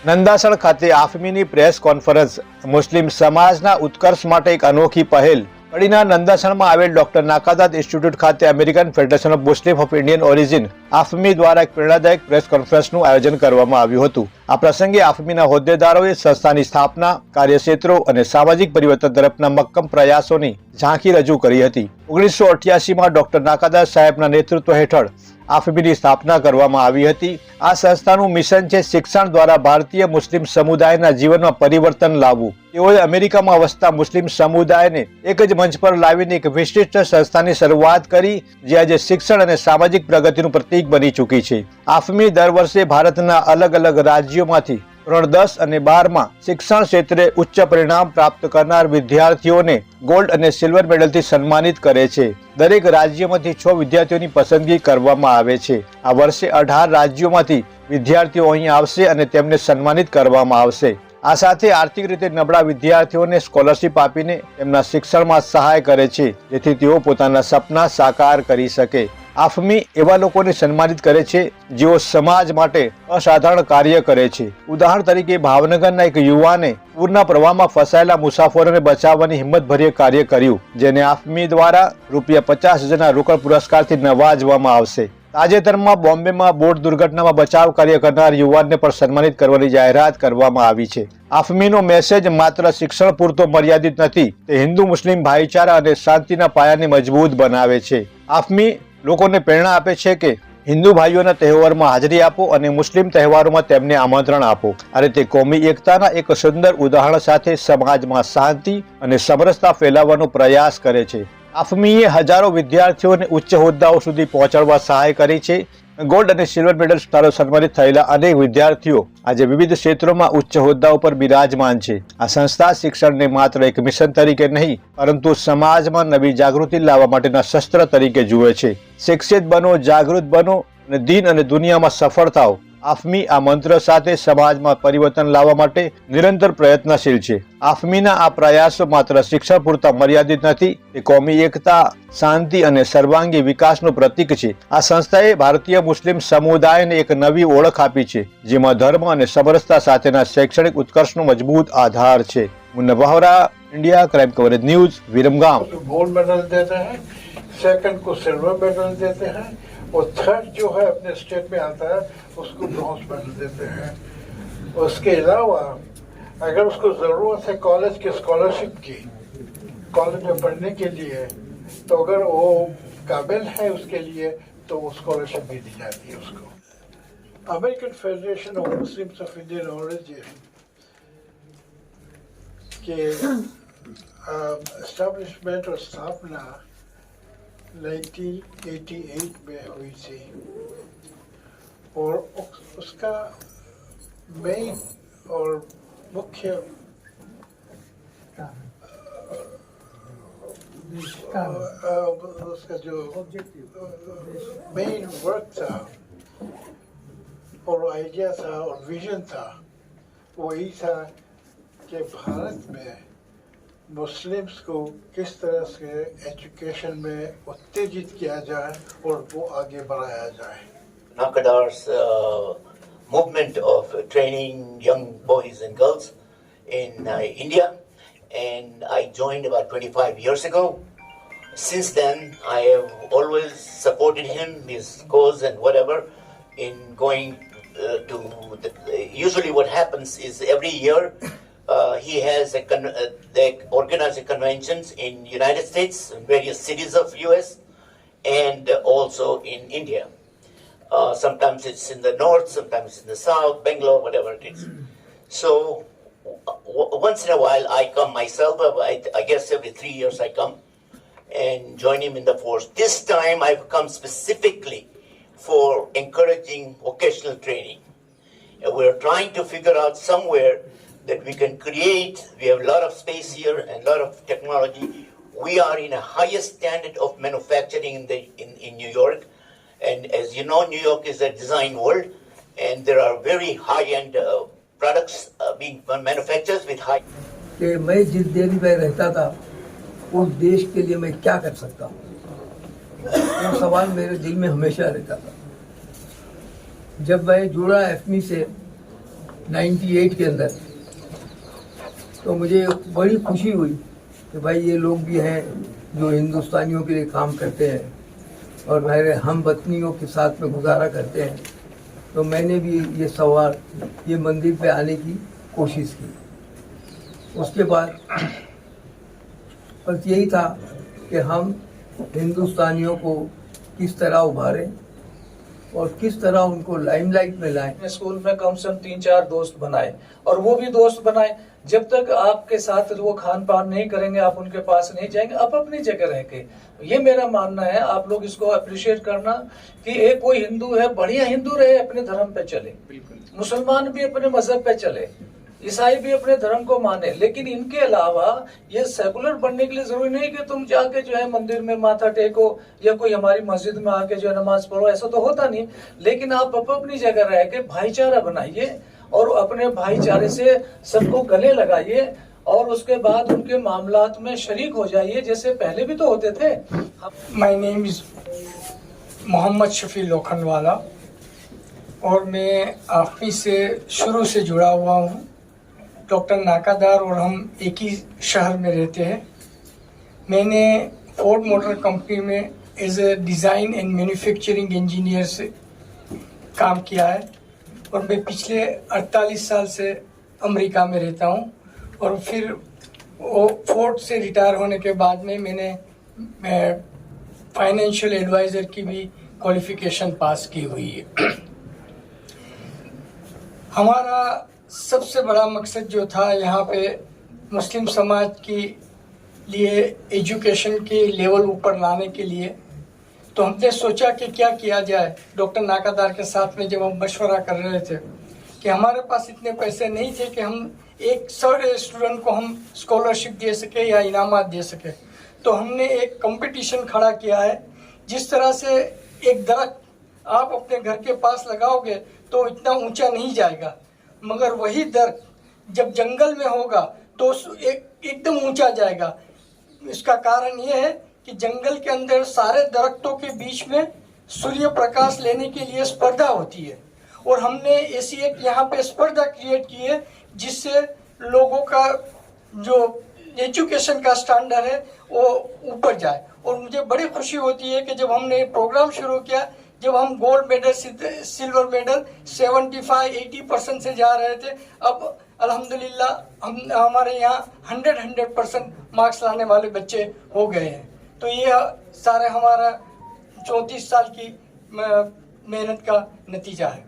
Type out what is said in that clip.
નંદાસણ ખાતે આફમીની press conference મુસ્લિમ સમાજના ઉત્કર્ષ માટે એક અનોખી પહેલ. કડીના નંદાસણમાં આવેલ ડોક્ટર નાકાદાદ ઇન્સ્ટિટ્યૂટ ખાતે American federation of Muslim of Indian origin AFMI દ્વારા એક પ્રેરણાદાયક પ્રેસ કોન્ફરન્સનું આયોજન કરવામાં આવ્યું હતું. આ પ્રસંગે આફમીના હોદ્દેદારોએ સંસ્થાની સ્થાપના, કાર્યક્ષેત્રો અને સામાજિક પરિવર્તન તરફના મક્કમ પ્રયાસોની ઝાંખી રજૂ કરી હતી. 1988માં ડોક્ટર નાકાદાદ સાહેબના નેતૃત્વ હેઠળ આફમીની સ્થાપના કરવામાં આવી હતી. આ સંસ્થાનું મિશન છે શિક્ષણ દ્વારા ભારતીય મુસ્લિમ સમુદાયના જીવનમાં પરિવર્તન લાવવું. તેઓએ અમેરિકામાં વસતા મુસ્લિમ સમુદાયને એક જ મંચ પર લાવીને એક વિશિષ્ટ સંસ્થાની શરૂઆત કરી, જે આજે શિક્ષણ અને સામાજિક પ્રગતિનું પ્રતીક બની ચૂકી છે. આફમી દર વર્ષે ભારતના અલગ અલગ રાજ્યોમાંથી ધોરણ 10 અને 12માં શિક્ષણ ક્ષેત્રે ઉચ્ચ પરિણામ પ્રાપ્ત કરનાર વિદ્યાર્થીઓને ગોલ્ડ અને સિલ્વર મેડલથી સન્માનિત કરે છે. દરેક રાજ્યમાંથી 6 વિદ્યાર્થીઓની પસંદગી કરવામાં આવે છે. આ વર્ષે 18 રાજ્યોમાંથી વિદ્યાર્થીઓ અહીં આવશે અને તેમને સન્માનિત કરવામાં આવશે. આ સાથે આર્થિક રીતે નબળા વિદ્યાર્થીઓને સ્કોલરશિપ આપીને તેમના શિક્ષણમાં સહાય કરે છે, જેથી તેઓ પોતાના સપના સાકાર કરી શકે. આફમી એવા લોકોને સન્માનિત કરે છે જેઓ સમાજ માટે અસાધારણ કાર્ય કરે છે. ઉદાહરણ તરીકે ભાવનગરના એક યુવાને પૂરના પ્રવાહમાં ફસાયેલા મુસાફરોને બચાવવાની હિંમતભર્યું કાર્ય કર્યું, જેને આફમી દ્વારા ₹50,000ના રોકડ પુરસ્કારથી નવાજવામાં આવશે. તાજેતરમાં બોમ્બેમાં બોટ દુર્ઘટનામાં બચાવ કાર્ય કરનાર યુવાનને પણ સન્માનિત કરવાની જાહેરાત કરવામાં આવી છે. આફમીનો મેસેજ માત્ર શિક્ષણ પૂરતો મર્યાદિત નથી, તે હિન્દુ મુસ્લિમ ભાઈચારા અને શાંતિના પાયાને મજબૂત બનાવે છે. આફમી લોકોને પ્રેરણા આપે છે કે હિન્દુ ભાઈઓના તહેવારમાં હાજરી આપો અને મુસ્લિમ તહેવારોમાં તેમને આમંત્રણ આપો. અને તે કોમી એકતાના એક સુંદર ઉદાહરણ સાથે સમાજમાં શાંતિ અને સમરસતા ફેલાવવાનો પ્રયાસ કરે છે. આફમીએ હજારો વિદ્યાર્થીઓને ઉચ્ચ હોદ્દાઓ સુધી પહોંચાડવા સહાય કરી છે. ગોલ્ડ અને સિલ્વર મેડલ દ્વારા સન્માનિત થયેલા અનેક વિદ્યાર્થીઓ આજે વિવિધ ક્ષેત્રોમાં ઉચ્ચ હોદ્દાઓ પર બિરાજમાન છે. આ સંસ્થા શિક્ષણને માત્ર એક મિશન તરીકે નહીં, પરંતુ સમાજમાં નવી જાગૃતિ લાવવા માટેના શસ્ત્ર તરીકે જુએ છે. શિક્ષિત બનો, જાગૃત બનો અને દીન અને દુનિયામાં સફળ થાઓ. આફમી આ મંત્ર સાથે સમાજમાં પરિવર્તન લાવવા માટે નિરંતર પ્રયત્નશીલ છે. આફમીના આ પ્રયાસો માત્ર શિક્ષણ પૂરતા મર્યાદિત નથી, તે કોમી એકતા, શાંતિ અને સર્વાંગી વિકાસનું પ્રતીક છે. આ સંસ્થાએ ભારતીય મુસ્લિમ સમુદાયને એક નવી ઓળખ આપી છે, જેમાં ધર્મ અને સમરસતા સાથેના શૈક્ષણિક ઉત્કર્ષનો મજબૂત આધાર છે. Munna Bohra, India crime coverage news, Viramgam. Gold medal देते हैं, सेकंड को सिल्वर मेडल देते हैं और थर्ड जो है अपने स्टेट में आता है उसको ब्रॉन्ज मेडल देते हैं. उसके अलावा अगर उसको ज़रूरत है कॉलेज की स्कॉलरशिप की, कॉलेज में पढ़ने के लिए, तो अगर वो काबिल है उसके लिए तो वो स्कॉलरशिप भी दी जाती है उसको. American federation of Muslims of Indian origin के एस्टेब्लिशमेंट और स्थापना 1988 में हुई थी और उसका मेन और मुख्य उसका जो मेन वर्क था और आइडिया था और विजन था वो यही था कि भारत में मुस्लिम्स को किस तरह से एजुकेशन में उत्तेजित किया जाए और वो आगे बढ़ाया जाए. Nakada's movement of training young boys and girls in India, and I joined about 25 years ago. Since then, I have always supported him, his cause and whatever, in going to usually what happens is every year he has they organize conventions in United States, in various cities of US, and also in India. Sometimes it's in the north, sometimes in the south, Bangalore, whatever it is. So once in a while I come myself. I guess every 3 years I come and join him in the force. This time I've come specifically for encouraging vocational training. And we're trying to figure out somewhere that we can create. We have a lot of space here and a lot of technology. We are in a highest standard of manufacturing in New York. And as you know, New York is a design world, and there are very high-end products being manufactured with high. कि मैं जिस देश में रहता था उस देश के लिए मैं क्या कर सकता हूँ, वो सवाल मेरे दिल में हमेशा रहता था. जब मैं जुड़ा एफमी से 98 के अंदर। तो मुझे बड़ी खुशी हुई कि भाई ये लोग भी हैं जो हिंदुस्तानियों के लिए काम करते हैं और मेरे हम वतनियों के साथ में गुजारा करते हैं। तो मैंने भी ये मंदिर पे आने की कोशिश की। उसके बाद बस यही था कि हम हिंदुस्तानियों को किस तरह उभारें और किस तरह उनको लाइमलाइट में लाएं। स्कूल में कम से कम 3-4 दोस्त बनाए, और वो भी दोस्त बनाए जब तक आपके साथ वो खान पान नहीं करेंगे, आप उनके पास नहीं जाएंगे, आप अपनी जगह रह के। ये मेरा मानना है, आप लोग इसको अप्रिशिएट करना कि एक कोई हिंदू है, बढ़िया हिंदू रहे, अपने धर्म पे चले, मुसलमान भी अपने मजहब पे चले, ईसाई भी अपने धर्म को माने, लेकिन इनके अलावा ये सेकुलर बनने के लिए जरूरी नहीं कि तुम जाके जो है मंदिर में माथा टेको या कोई हमारी मस्जिद में आके जो है नमाज पढ़ो, ऐसा तो होता नहीं। लेकिन आप अपनी जगह रह के भाईचारा बनाइए और अपने भाईचारे से सबको गले लगाइए और उसके बाद उनके मामलात में शरीक हो जाइए, जैसे पहले भी तो होते थे। My name is Mohammad Shafi Lokhandwala और मैं आफी से शुरू से जुड़ा हुआ हूँ। डॉक्टर नाकादार और हम एक ही शहर में रहते हैं। मैंने फोर्ड मोटर कंपनी में as a design and manufacturing engineer से काम किया है और मैं पिछले 48 साल से अमेरिका में रहता हूँ। और फिर वो फोर्ड से रिटायर होने के बाद में मैंने फाइनेंशियल एडवाइज़र की भी क्वालिफिकेशन पास की हुई है। हमारा सबसे बड़ा मकसद जो था यहाँ पे मुस्लिम समाज की लिए एजुकेशन के लेवल ऊपर लाने के लिए, तो हमने सोचा कि क्या किया जाए। डॉक्टर नाकादार के साथ में जब हम मशवरा कर रहे थे कि हमारे पास इतने पैसे नहीं थे कि हम एक 100 स्टूडेंट को हम स्कॉलरशिप दे सके या इनामात दे सके, तो हमने एक कंपटीशन खड़ा किया है। जिस तरह से एक दरख्त आप अपने घर के पास लगाओगे तो इतना ऊंचा नहीं जाएगा, मगर वही दरख्त जब जंगल में होगा तो एकदम ऊंचा जाएगा। इसका कारण ये है कि जंगल के अंदर सारे दरख्तों के बीच में सूर्य प्रकाश लेने के लिए स्पर्धा होती है, और हमने ऐसी एक यहाँ पे स्पर्धा क्रिएट की है जिससे लोगों का जो एजुकेशन का स्टैंडर्ड है वो ऊपर जाए। और मुझे बड़ी खुशी होती है कि जब हमने ये प्रोग्राम शुरू किया, जब हम गोल्ड मेडल सिल्वर मेडल 75-80% से जा रहे थे, अब अल्हम्दुलिल्लाह हमारे यहाँ 100% मार्क्स लाने वाले बच्चे हो गए हैं। तो ये सारे हमारा 34 साल की मेहनत का नतीजा है।